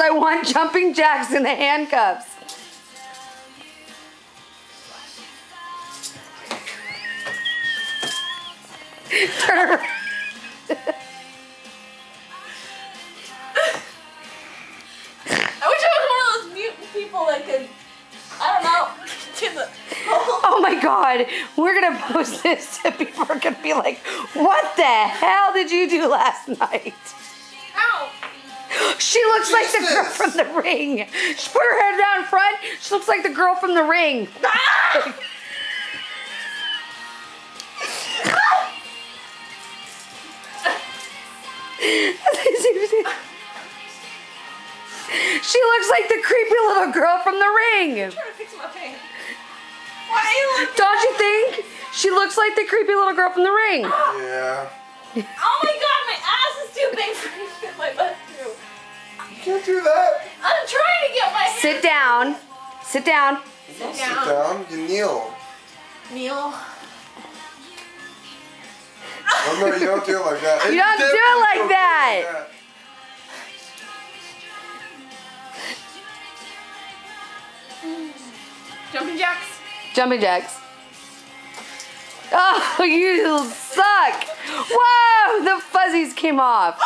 I want jumping jacks in the handcuffs. Turn around. I wish I was one of those mutant people that could, I don't know, do the Oh my God, we're gonna post this and people are gonna be like, what the hell did you do last night? Ow! She looks like the girl from The Ring. She put her head down front, she looks like the girl from The Ring. Ah! She looks like the creepy little girl from The Ring. I'm trying to fix my pants. Why are you looking? Don't you think? She looks like the creepy little girl from The Ring. Yeah. Oh my God, my ass is too big for me to fit my butt through. You can't do that. I'm trying to get my hands. Sit down. Sit down. Sit down. You kneel. Kneel. Oh no, you don't do it like that. You don't do it like that. Jumping jacks. Jumping jacks. Oh, you suck. Whoa, the fuzzies came off.